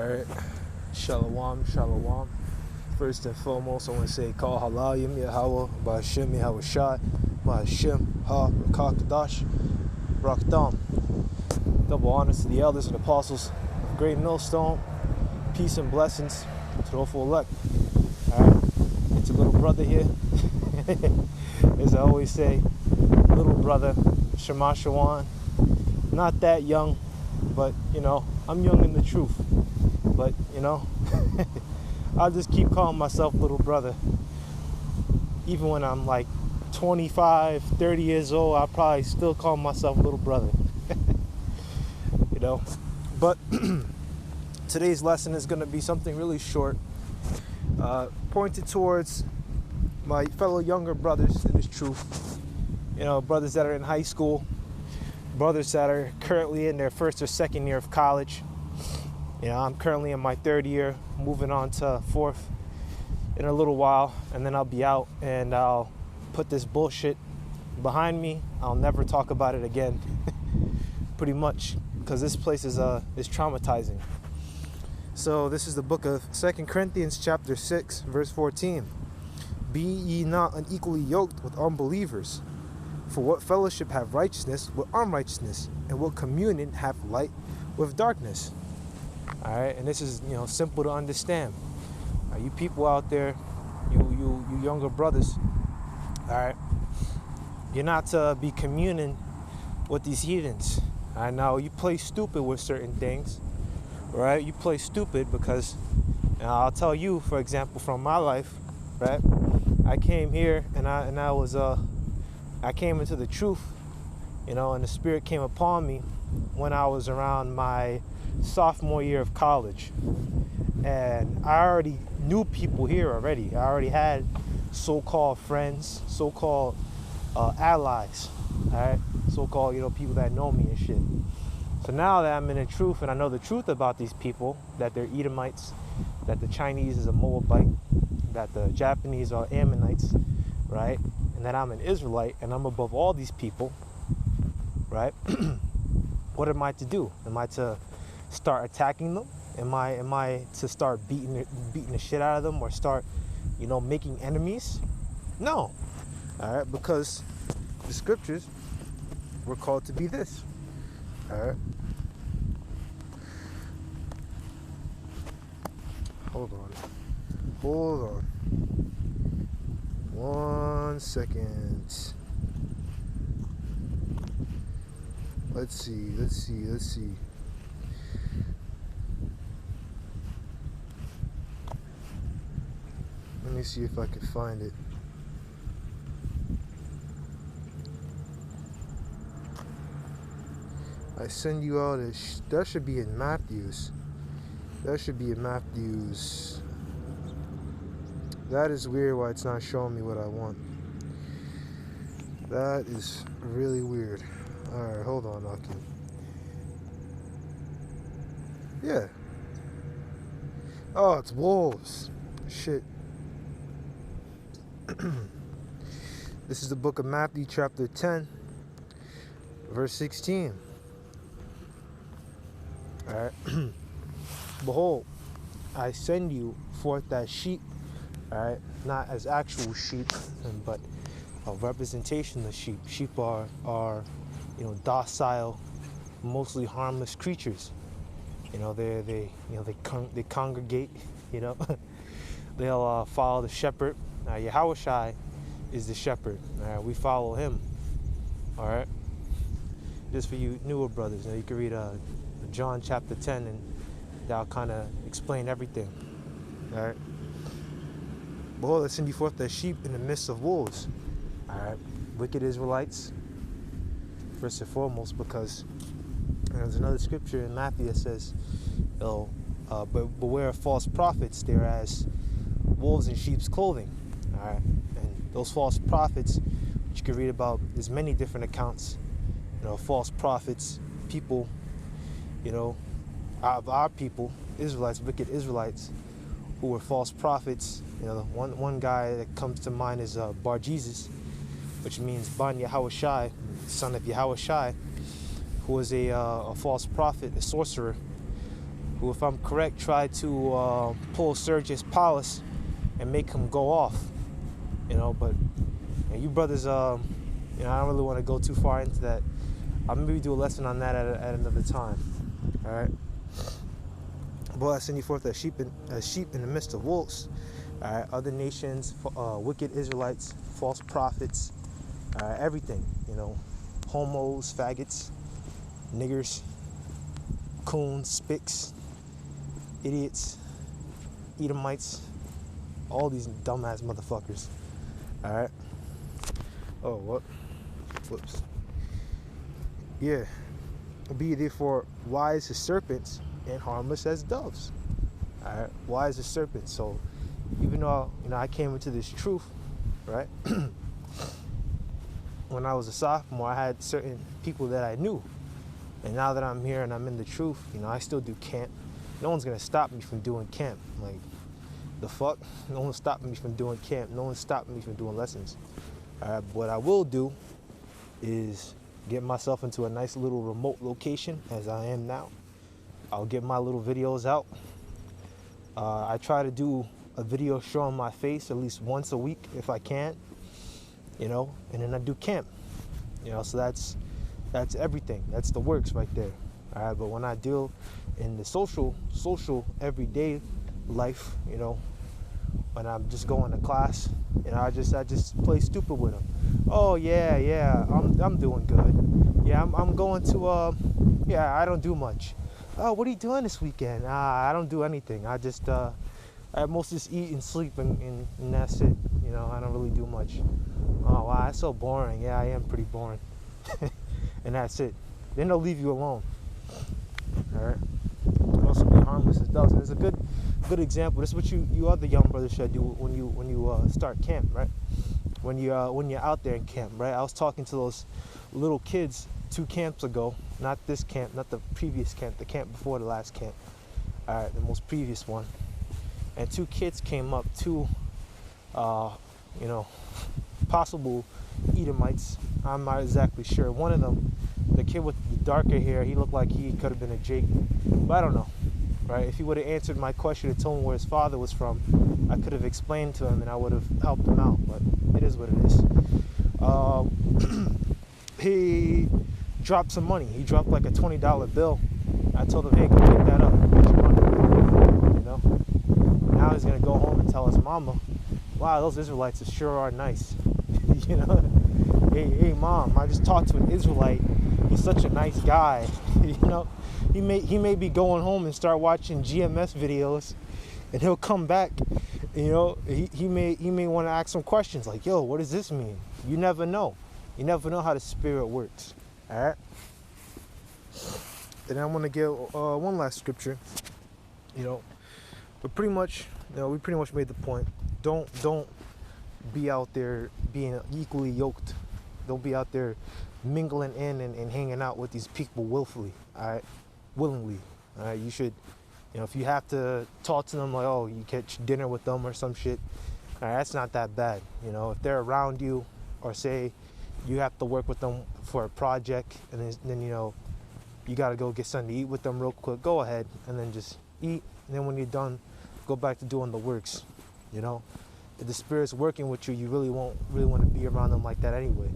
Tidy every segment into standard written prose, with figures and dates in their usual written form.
Alright, Shalom, Shalom. First and foremost, I want to say, Call Halal Yim Yahweh, Ba'ashem Yahweh Shai, Ba'ashem Ha Rakah Kadash, Rakdam. Double honors to the elders and apostles of Great Millstone. Peace and blessings to the hopeful elect. Alright, it's your little brother here. As I always say, little brother, Shema Shawan. Not that young, but I'm young in the truth. But I'll just keep calling myself little brother. Even when I'm like 25, 30 years old, I'll probably still call myself little brother. But today's lesson is going to be something really short, pointed towards my fellow younger brothers in this truth. Brothers that are in high school, brothers that are currently in their first or second year of college. I'm currently in my third year, moving on to fourth in a little while, and then I'll be out and I'll put this bullshit behind me. I'll never talk about it again, pretty much, because this place is traumatizing. So this is the book of 2 Corinthians chapter 6, verse 14. Be ye not unequally yoked with unbelievers. For what fellowship have righteousness with unrighteousness, and what communion have light with darkness? All right, and this is simple to understand. You people out there, you younger brothers, all right, you're not to be communing with these heathens. I know you play stupid with certain things, right? You play stupid because, I'll tell you, for example, from my life, right? I came here and I came into the truth, and the Spirit came upon me when I was around my sophomore year of college. And I already knew people here already. I already had so-called friends, so-called allies, all right? So-called, people that know me and shit. So now that I'm in the truth and I know the truth about these people, that they're Edomites, that the Chinese is a Moabite, that the Japanese are Ammonites, right? And that I'm an Israelite and I'm above all these people, right? What am I to do? Am I to start attacking them? Am I to start beating the shit out of them, or start, making enemies? No. All right, because the scriptures were called to be this. All right. Hold on. 1 second. Let's see. Let me see if I can find it. I send you out that should be in Matthew's. That is weird why it's not showing me what I want. That is really weird. Alright, hold on, Aki. Yeah. Oh, it's wolves. Shit. This is the book of Matthew, chapter 10, verse 16. Alright. Behold, I send you forth as sheep, alright, not as actual sheep, but a representation of sheep. Sheep are docile, mostly harmless creatures. They congregate. They'll follow the shepherd. Yahweh Shai is the shepherd. All right, we follow him. All right. Just for you newer brothers, you can read John chapter 10, and that'll kind of explain everything. All right. Behold, I send you forth as sheep in the midst of wolves. All right. Wicked Israelites, first and foremost, because there's another scripture in Matthew that says, but beware of false prophets. They're as wolves in sheep's clothing. All right. And those false prophets, which you can read about, there's many different accounts. False prophets, people, of our people, Israelites, wicked Israelites, who were false prophets. One guy that comes to mind is Bar Jesus, which means Ban Yahweh Shai, son of Yahweh Shai, who was a false prophet, a sorcerer, who, if I'm correct, tried to pull Sergius Paulus and make him go off. But you brothers, I don't really want to go too far into that. I'll maybe do a lesson on that at another time. All right. Boy, I send you forth as sheep in the midst of wolves. All right. Other nations, wicked Israelites, false prophets, everything. Homos, faggots, niggers, coons, spics, idiots, Edomites, all these dumbass motherfuckers. All right. Oh, what? Whoops. Yeah. Be therefore wise as serpents and harmless as doves. All right. Wise as serpents. So even though I came into this truth, right? When I was a sophomore, I had certain people that I knew, and now that I'm here and I'm in the truth, I still do camp. No one's gonna stop me from doing camp. Like, the fuck? No one's stopping me from doing camp. No one's stopping me from doing lessons. What I will do is get myself into a nice little remote location, as I am now. I'll get my little videos out. I try to do a video showing my face at least once a week if I can, and then I do camp, so that's everything. That's the works right there. All right, but when I deal in the social everyday life, when I'm just going to class, I just play stupid with them. Oh yeah, I'm doing good. Yeah, I'm going to I don't do much. Oh, what are you doing this weekend? I don't do anything. I just I mostly just eat and sleep and that's it. I don't really do much. Oh wow, that's so boring. Yeah, I am pretty boring. And that's it. Then they'll leave you alone. All right. You can also be harmless as doves. And it's a good example. This is what you other young brothers should do when you start camp, right? When you're out there in camp, right? I was talking to those little kids 2 camps ago. Not this camp, not the previous camp, the camp before the last camp. All right, the most previous one. And 2 kids came up, 2 possible Edomites. I'm not exactly sure. One of them, the kid with the darker hair, he looked like he could have been a Jake, but I don't know, right? If he would have answered my question and told me where his father was from, I could have explained to him and I would have helped him out, but it is what it is. He dropped some money. He dropped like a $20 bill. I told him, hey, go pick that up. Get your money. Now he's going to go home and tell his mama, wow, those Israelites sure are nice. Hey mom, I just talked to an Israelite. He's such a nice guy. He may be going home and start watching GMS videos, and he'll come back. He may want to ask some questions like, yo, what does this mean? You never know. You never know how the spirit works. All right. And I'm gonna give one last scripture. But pretty much, we pretty much made the point. Don't be out there being equally yoked. Don't be out there mingling in and hanging out with these people willfully, all right? Willingly, all right? You should, if you have to talk to them like, oh, you catch dinner with them or some shit, all right, that's not that bad. If they're around you, or say you have to work with them for a project, and then you got to go get something to eat with them real quick, go ahead and then just eat. And then when you're done, go back to doing the works, If the spirit's working with you, you really won't want to be around them like that anyway.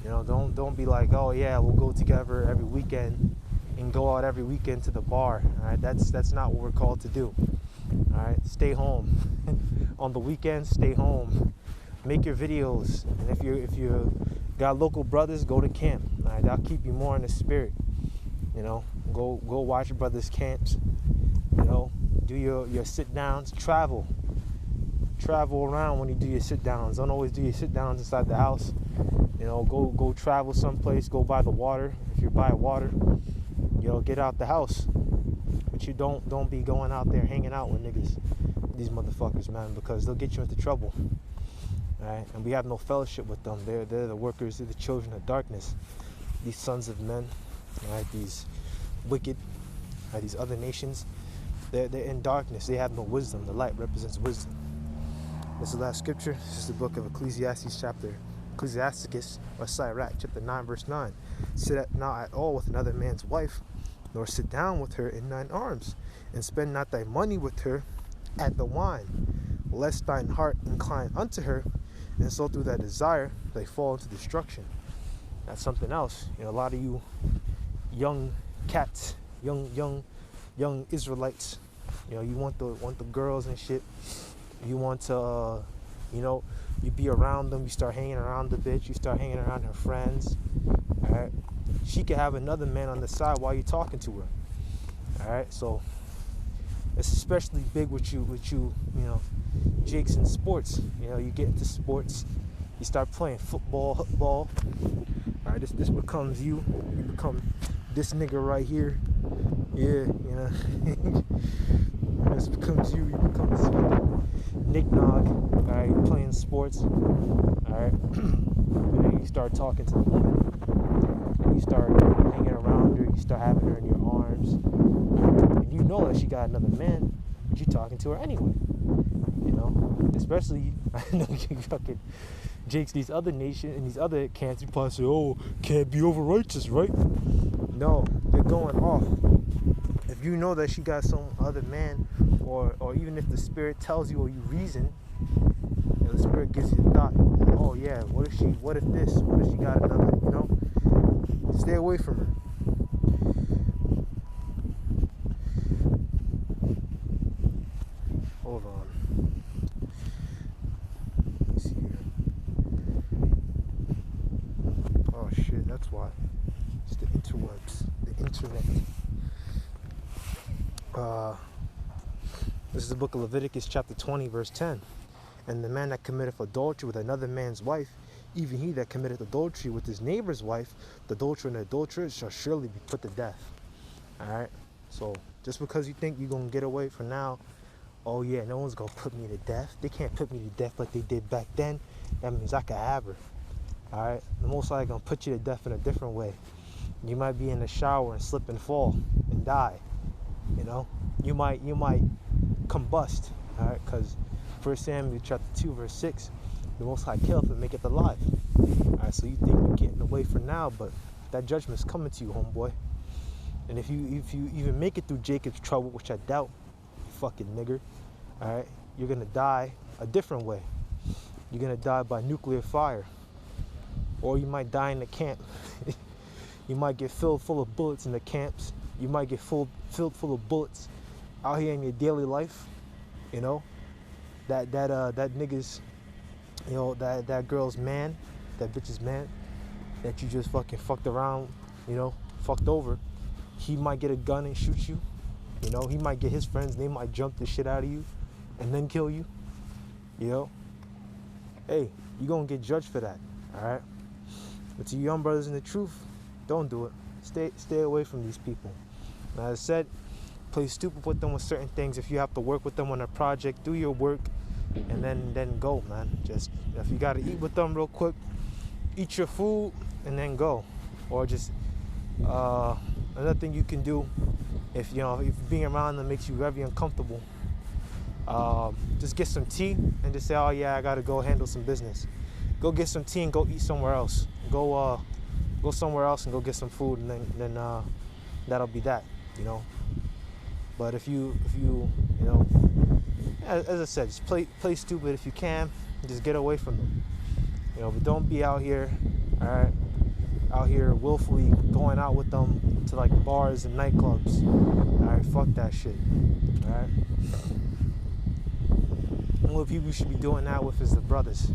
Don't be like, oh yeah, we'll go together every weekend and go out every weekend to the bar. All right, that's not what we're called to do. All right, stay home. On the weekends, stay home. Make your videos, and if you got local brothers, go to camp. All right, that'll keep you more in the spirit. Go watch your brothers' camps. Do your sit downs. Travel around when you do your sit downs. Don't always do your sit downs inside the house. Go travel someplace. Go by the water. If you're by water, get out the house. But you don't be going out there hanging out with niggas, these motherfuckers, man, because they'll get you into trouble. All right, and we have no fellowship with them. They're the workers. They're the children of darkness. These sons of men, all right, these wicked, all right, these other nations. They're in darkness. They have no wisdom. The light represents wisdom. This is the last scripture. This is the book of Ecclesiasticus, or Sirach, chapter 9, verse 9. Sit not at all with another man's wife, nor sit down with her in thine arms. and spend not thy money with her at the wine, lest thine heart incline unto her, and so through that desire they fall into destruction. That's something else. A lot of you young cats, young Israelites, you want the girls and shit. You want to, you be around them. You start hanging around the bitch. You start hanging around her friends. All right, she could have another man on the side while you're talking to her. All right, so it's especially big with you, Jakes in sports. You get into sports, you start playing football. All right, this becomes you. You become this nigga right here. Yeah, this becomes you. You become this fucking knick-knock. All right, you're playing sports. All right, and then you start talking to the woman, and you start hanging around her. You start having her in your arms, and you know that she got another man, but you're talking to her anyway. Especially, I know you fucking Jakes, these other nations and these other camps, you probably say, oh, can't be over righteous, right? No, they're going off. If you know that she got some other man, or even if the spirit tells you or you reason, the spirit gives you the thought, oh yeah, what if she got another, stay away from her. Hold on. Let me see here. Oh shit, that's why. It's the interwebs, the internet. This is the book of Leviticus chapter 20 verse 10. And the man that committeth adultery with another man's wife, even he that committeth adultery with his neighbor's wife, the adulterer and the adulteress shall surely be put to death. Alright? So just because you think you're gonna get away for now, oh yeah, no one's gonna put me to death. They can't put me to death like they did back then. That means I can have her. Alright? The Most High gonna put you to death in a different way. You might be in the shower and slip and fall and die. You might combust. Alright, because 1 Samuel chapter 2 verse 6, the Most High killeth and maketh alive. Alright, so you think you're getting away for now, but that judgment's coming to you, homeboy. And if you even make it through Jacob's trouble, which I doubt, you fucking nigger, alright, you're gonna die a different way. You're gonna die by nuclear fire. Or you might die in the camp. You might get filled full of bullets in the camps. You might get filled full of bullets out here in your daily life. That nigga's, that girl's man, that bitch's man, that you just fucking fucked around, fucked over. He might get a gun and shoot you. He might get his friends, they might jump the shit out of you and then kill you. Hey, you gonna get judged for that, alright? But to you young brothers in the truth, don't do it. Stay away from these people. Now, as I said, play stupid with them with certain things. If you have to work with them on a project, do your work and then go, man. Just if you gotta eat with them real quick, eat your food and then go. Or just another thing you can do, if being around them makes you very uncomfortable, just get some tea and just say, oh yeah, I gotta go handle some business. Go get some tea and go eat somewhere else. Go somewhere else and go get some food, and then that'll be that, But if you as I said, just play stupid if you can. Just get away from them, But don't be out here, all right, out here willfully going out with them to like bars and nightclubs. All right, fuck that shit. All right. The only people you should be doing that with is the brothers.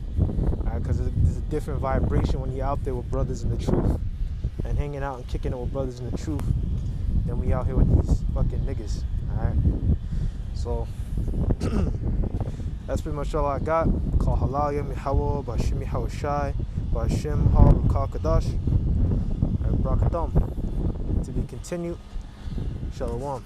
Because there's a different vibration when you're out there with brothers in the truth and hanging out and kicking it with brothers in the truth than we out here with these fucking niggas. Alright? So, that's pretty much all I got. Call halal yami hawa bashimi hawashai bashim ha kadash. Alright, brakathum. To be continued. Shalom.